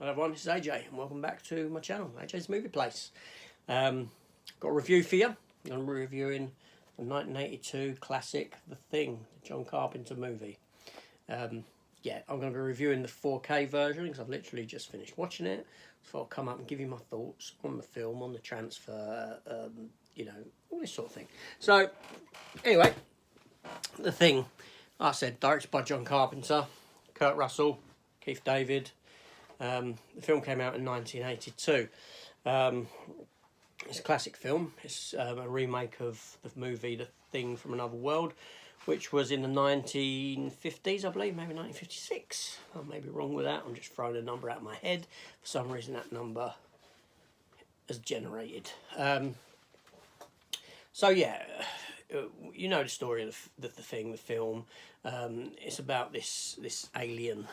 Hello everyone, this is AJ and welcome back to my channel, AJ's Movie Place. Got a review for you. I'm going to be reviewing the 1982 classic The Thing, the John Carpenter movie. I'm going to be reviewing the 4K version because I've literally just finished watching it. So I'll come up and give you my thoughts on the film, on the transfer, all this sort of thing. So, anyway, The Thing, like I said, directed by John Carpenter, Kurt Russell, Keith David. The film came out in 1982. It's a classic film. It's a remake of the movie The Thing from Another World, which was in the 1950s, I believe, maybe 1956. I may be wrong with that. I'm just throwing a number out of my head. For some reason, that number has generated. You know the story of the Thing, the film. It's about this alien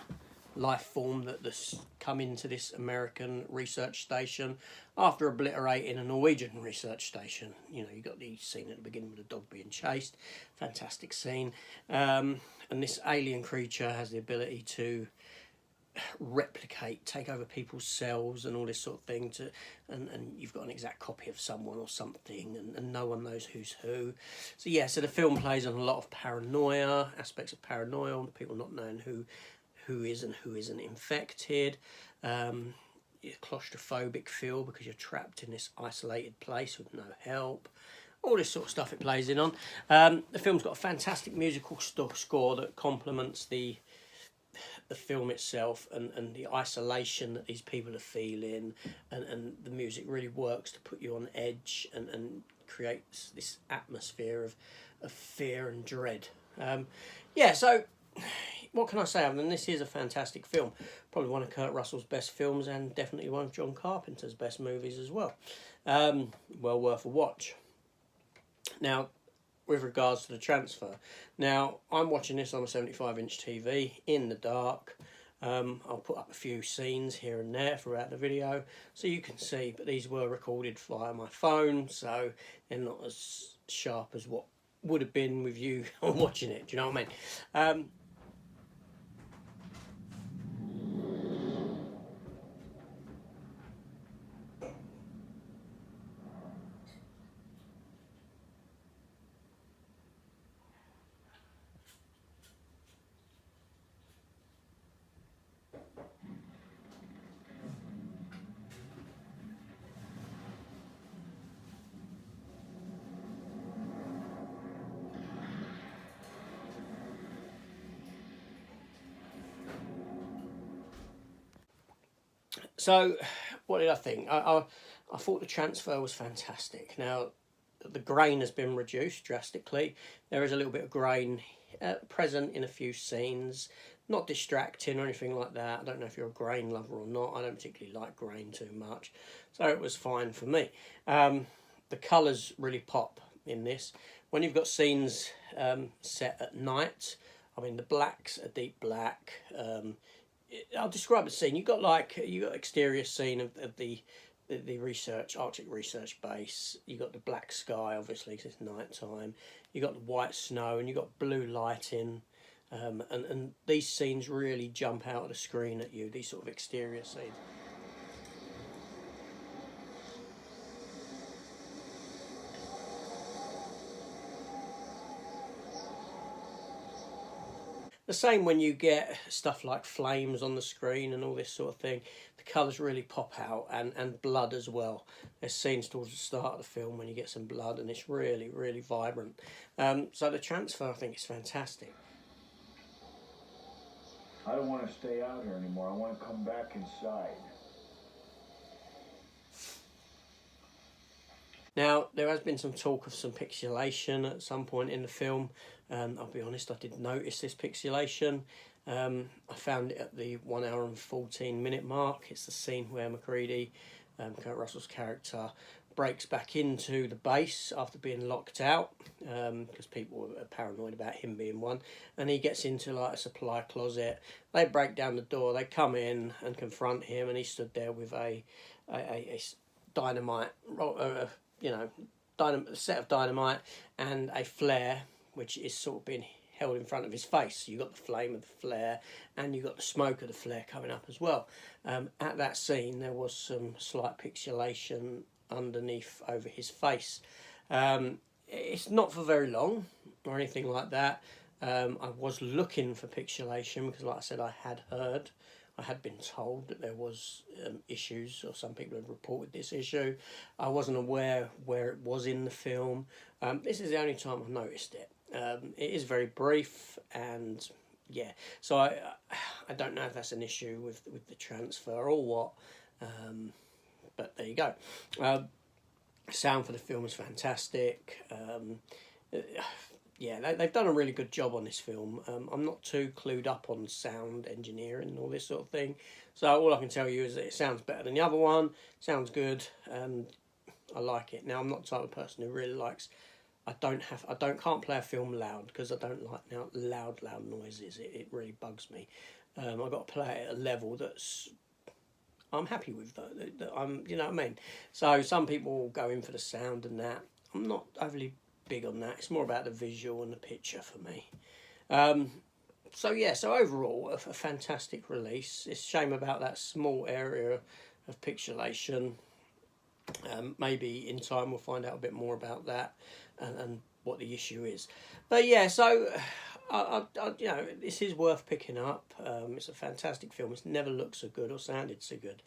life form that's come into this American research station after obliterating a Norwegian research station. You know, you got the scene at the beginning with the dog being chased. Fantastic scene. And this alien creature has the ability to replicate, take over people's cells and all this sort of thing, and you've got an exact copy of someone or something, and no one knows who's who. So the film plays on a lot of paranoia, aspects of paranoia, people not knowing who is and who isn't infected. You're claustrophobic feel because you're trapped in this isolated place with no help. All this sort of stuff it plays in on. The film's got a fantastic musical score that complements the film itself and the isolation that these people are feeling, and the music really works to put you on edge and creates this atmosphere of fear and dread. So what can I say other than this is a fantastic film? Probably one of Kurt Russell's best films and definitely one of John Carpenter's best movies as well. Well worth a watch. Now, with regards to the transfer, now I'm watching this on a 75-inch TV in the dark. I'll put up a few scenes here and there throughout the video so you can see, but these were recorded via my phone, so they're not as sharp as what would have been with you watching it. Do you know what I mean? So, what did I think? I thought the transfer was fantastic. Now, the grain has been reduced drastically. There is a little bit of grain present in a few scenes. Not distracting or anything like that. I don't know if you're a grain lover or not. I don't particularly like grain too much. So it was fine for me. The colours really pop in this. When you've got scenes set at night, I mean, the black's a deep black. I'll describe the scene. You got exterior scene of the Arctic research base. You got the black sky, obviously, because it's night time. You got the white snow, and you got blue lighting, and these scenes really jump out of the screen at you. These sort of exterior scenes. The same when you get stuff like flames on the screen and all this sort of thing. The colours really pop out, and blood as well. There's scenes towards the start of the film when you get some blood, and it's really, really vibrant. So the transfer, I think, is fantastic. I don't want to stay out here anymore. I want to come back inside. Now, there has been some talk of some pixelation at some point in the film. I'll be honest, I didn't notice this pixelation. I found it at the 1 hour and 14-minute mark. It's the scene where MacReady, Kurt Russell's character, breaks back into the base after being locked out, because people were paranoid about him being one, and he gets into like a supply closet. They break down the door, they come in and confront him, and he stood there with a dynamite, set of dynamite and a flare, which is sort of being held in front of his face. You got the flame of the flare, and you got the smoke of the flare coming up as well. At that scene, there was some slight pixelation underneath over his face. It's not for very long or anything like that. I was looking for pixelation because, like I said, I had been told that there was issues, or some people had reported this issue. I wasn't aware where it was in the film. This is the only time I've noticed it. It is very brief, and yeah, so I don't know if that's an issue with the transfer or what, but there you go. Sound for the film is fantastic. Yeah, they've done a really good job on this film. I'm not too clued up on sound engineering and all this sort of thing, so all I can tell you is that it sounds better than the other one. Sounds good, and I like it. Now, I'm not the type of person who really likes. Can't play a film loud because I don't like loud noises. It really bugs me. I've got to play it at a level that's I'm happy with, that I'm, you know what I mean. So some people go in for the sound and that. I'm not overly big on that. It's more about the visual and the picture for me. So yeah, so overall, a fantastic release. It's a shame about that small area of pixelation. Maybe in time we'll find out a bit more about that and what the issue is. But yeah, so I you know, this is worth picking up. It's a fantastic film. It's never looked so good or sounded so good.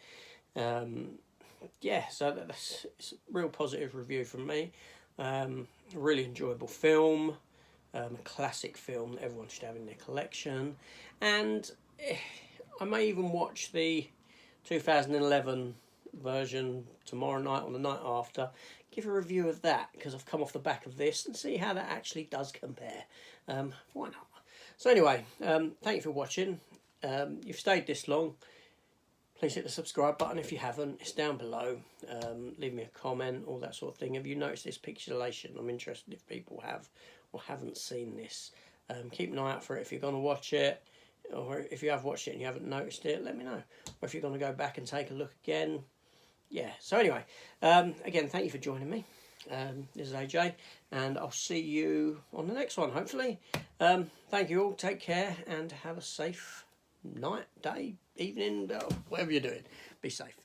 Yeah, so it's a real positive review from me. Really enjoyable film. A classic film that everyone should have in their collection. And I may even watch the 2011 version tomorrow night or the night after. Give a review of that, because I've come off the back of this, and see how that actually does compare. Why not? So anyway, thank you for watching. You've stayed this long. Please hit the subscribe button if you haven't. It's down below. Leave me a comment, all that sort of thing. Have you noticed this pixelation? I'm interested if people have or haven't seen this. Keep an eye out for it if you're going to watch it. Or if you have watched it and you haven't noticed it, let me know. Or if you're going to go back and take a look again. Yeah, so anyway, again, thank you for joining me. This is AJ, and I'll see you on the next one, hopefully. Thank you all. Take care and have a safe night, day, evening, whatever you're doing. Be safe.